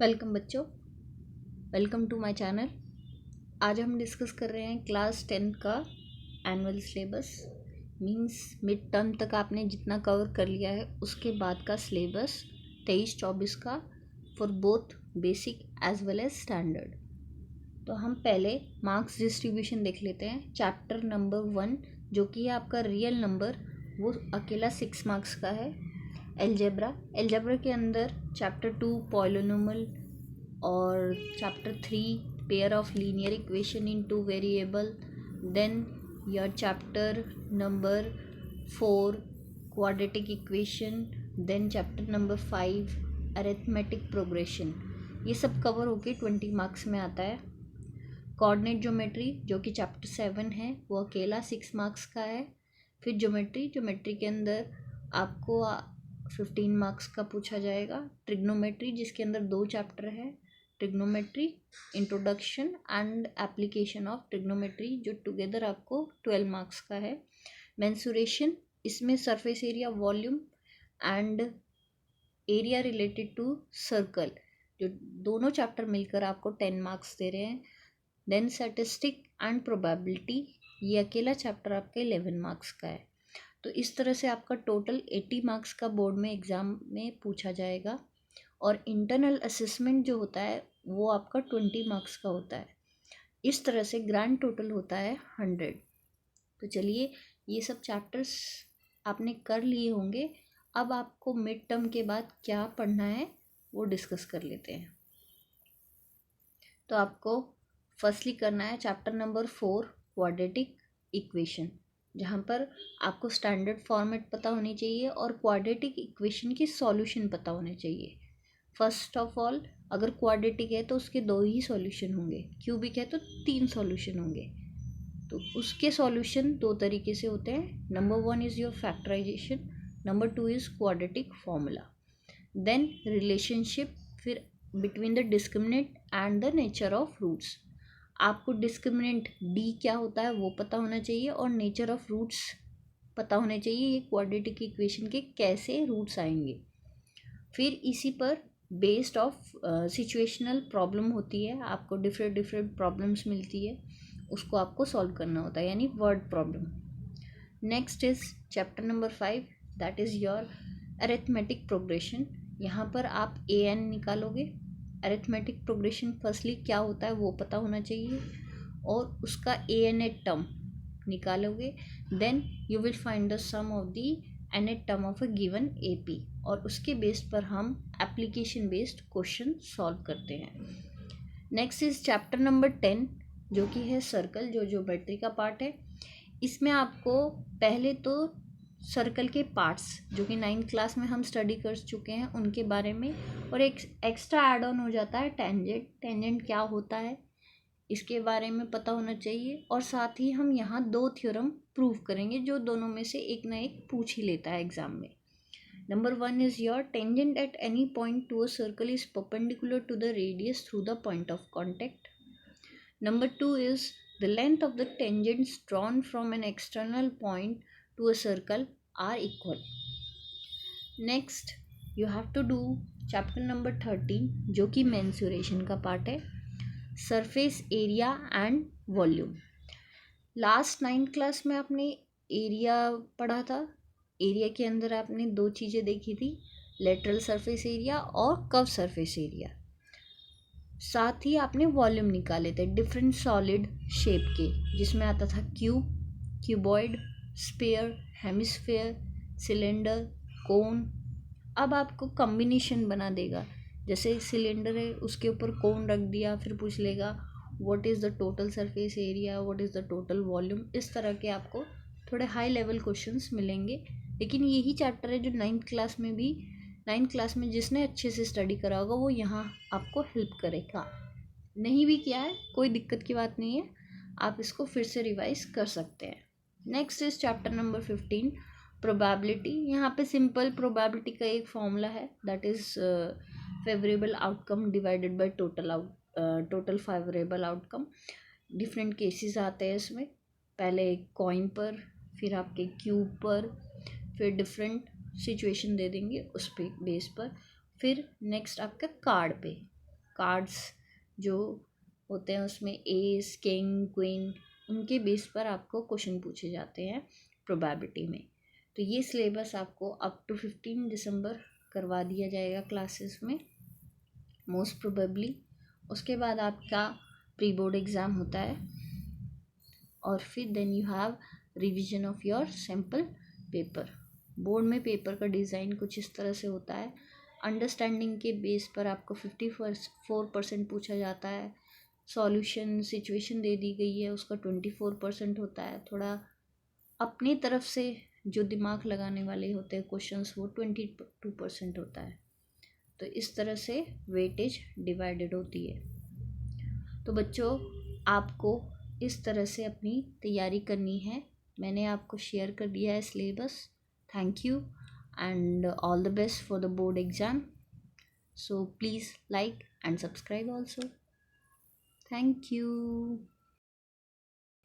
Welcome बच्चों, welcome to my channel. आज हम डिस्कस कर रहे हैं क्लास 10 का annual syllabus. Means mid term तक आपने जितना कवर कर लिया है उसके बाद का सिलेबस 23-24 का for both basic as well as standard. तो हम पहले मार्क्स डिस्ट्रीब्यूशन देख लेते हैं। चैप्टर नंबर 1 जो कि है आपका रियल नंबर, वो अकेला 6 मार्क्स का है। एल्जेब्रा के अंदर चैप्टर 2 पॉलिनोमियल और chapter 3 pair of linear equation in 2 variable, then your chapter number 4 quadratic equation, then chapter number 5 arithmetic progression. ये सब कवर होके 20 मार्क्स में आता है। कोऑर्डिनेट ज्योमेट्री जो कि चैप्टर 7 है वो अकेला 6 मार्क्स का है। फिर ज्योमेट्री के अंदर आपको 15 मार्क्स का पूछा जाएगा। ट्रिग्नोमेट्री जिसके अंदर 2 चैप्टर है, trigonometry introduction and application of trigonometry, जो टुगेदर आपको 12 मार्क्स का है। मेंसुरेशन, इसमें surface area, volume and area related to circle, जो दोनों चैप्टर मिलकर आपको 10 मार्क्स दे रहे हैं। देन स्टैटिस्टिक एंड प्रोबेबिलिटी, ये अकेला चैप्टर आपका 11 मार्क्स का है। तो इस तरह से आपका टोटल 80 मार्क्स का बोर्ड में एग्ज़ाम में पूछा जाएगा। और इंटरनल असेसमेंट जो होता है वो आपका 20 मार्क्स का होता है। इस तरह से ग्रैंड टोटल होता है 100। तो चलिए, ये सब चैप्टर्स आपने कर लिए होंगे। अब आपको मिड टर्म के बाद क्या पढ़ना है वो डिस्कस कर लेते हैं। तो आपको फर्स्टली करना है चैप्टर नंबर 4 क्वाड्रेटिक इक्वेशन, जहाँ पर आपको स्टैंडर्ड फॉर्मेट पता होनी चाहिए और क्वाड्रेटिक इक्वेशन की सॉल्यूशन पता होने चाहिए। फर्स्ट ऑफ ऑल, अगर क्वाड्रेटिक है तो उसके 2 ही सॉल्यूशन होंगे, क्यूबिक है तो 3 सॉल्यूशन होंगे। तो उसके सॉल्यूशन 2 तरीके से होते हैं। Number 1 is your factorisation, number 2 is quadratic formula. Then relationship फिर between the discriminant and the nature of roots. आपको डिस्क्रिमिनेंट डी क्या होता है वो पता होना चाहिए और नेचर ऑफ रूट्स पता होने चाहिए, ये क्वाड्रेटिक इक्वेशन के कैसे रूट्स आएंगे। फिर इसी पर बेस्ड ऑफ सिचुएशनल प्रॉब्लम होती है, आपको डिफरेंट प्रॉब्लम्स मिलती है, उसको आपको सॉल्व करना होता है, यानी word problem. Next is chapter number 5, that is your arithmetic progression. यहाँ पर आप an निकालोगे। अरिथमेटिक प्रोग्रेशन फर्स्टली क्या होता है वो पता होना चाहिए और उसका an टर्म निकालोगे। Then you will find the sum of the n term of a given AP, और उसके बेस पर हम एप्लीकेशन बेस्ड क्वेश्चन सॉल्व करते हैं। नेक्स्ट इज चैप्टर नंबर 10 जो कि है सर्कल, जो ज्योमेट्री का पार्ट है। इसमें आपको पहले तो सर्कल के पार्ट्स जो कि 9th क्लास में हम स्टडी कर चुके हैं उनके बारे में, और एक एक्स्ट्रा ऐड ऑन हो जाता है टेंजेंट क्या होता है इसके बारे में पता होना चाहिए। और साथ ही हम यहाँ 2 थ्योरम प्रूव करेंगे जो दोनों में से एक ना एक पूछ ही लेता है एग्जाम में। Number 1 is your tangent at any point to a circle is perpendicular to the radius through the point of contact. Number 2 is the length of the tangents drawn from an external point to a circle are equal. Next, you have to do chapter number 13 जो कि mensuration का part है, surface area and volume. Last 9th class में आपने area पढ़ा था। Area के अंदर आपने 2 चीज़ें देखी थी, लेटरल सरफेस एरिया और कर्व सरफेस एरिया। साथ ही आपने वॉल्यूम निकाले थे डिफरेंट सॉलिड शेप के, जिसमें आता था cube, cuboid, sphere, hemisphere, cylinder, cone. अब आपको कॉम्बिनेशन बना देगा, जैसे सिलेंडर है उसके ऊपर कोन रख दिया, फिर पूछ लेगा what is the total surface area, what is the total volume. इस तरह के आपको थोड़े हाई लेवल क्वेश्चंस मिलेंगे। लेकिन यही चैप्टर है जो 9th क्लास में भी, 9th क्लास में जिसने अच्छे से स्टडी करा होगा वो यहाँ आपको हेल्प करेगा। नहीं भी किया है कोई दिक्कत की बात नहीं है, आप इसको फिर से रिवाइज कर सकते हैं। Next is chapter number 15 probability. यहाँ पे सिंपल प्रोबेबिलिटी का एक फॉर्मूला है, that is favourable outcome divided by total favourable outcome. Different cases आते हैं इसमें, पहले कॉइन पर, फिर आपके क्यूब पर, फिर डिफरेंट सिचुएशन दे देंगे उस पे बेस पर, फिर नेक्स्ट आपका कार्ड पे। कार्ड्स जो होते हैं उसमें एस, किंग, क्वीन, उनके बेस पर आपको क्वेश्चन पूछे जाते हैं प्रोबेबिलिटी में। तो ये सिलेबस आपको अप टू 15 दिसंबर करवा दिया जाएगा क्लासेस में मोस्ट प्रोबेबली। उसके बाद आपका प्री बोर्ड एग्ज़ाम होता है और फिर then you have revision of your sample paper. Board में पेपर का डिज़ाइन कुछ इस तरह से होता है। अंडरस्टैंडिंग के बेस पर आपको 54% पूछा जाता है। सॉल्यूशन सिचुएशन दे दी गई है, उसका 24% होता है। थोड़ा अपनी तरफ से जो दिमाग लगाने वाले होते हैं क्वेश्चंस, वो 22% होता है। तो इस तरह से वेटेज डिवाइडेड होती है। तो बच्चों, आपको इस तरह से अपनी तैयारी करनी है। मैंने आपको शेयर कर दिया है syllabus. Thank you and all the best for the board exam. So please like and subscribe also. Thank you.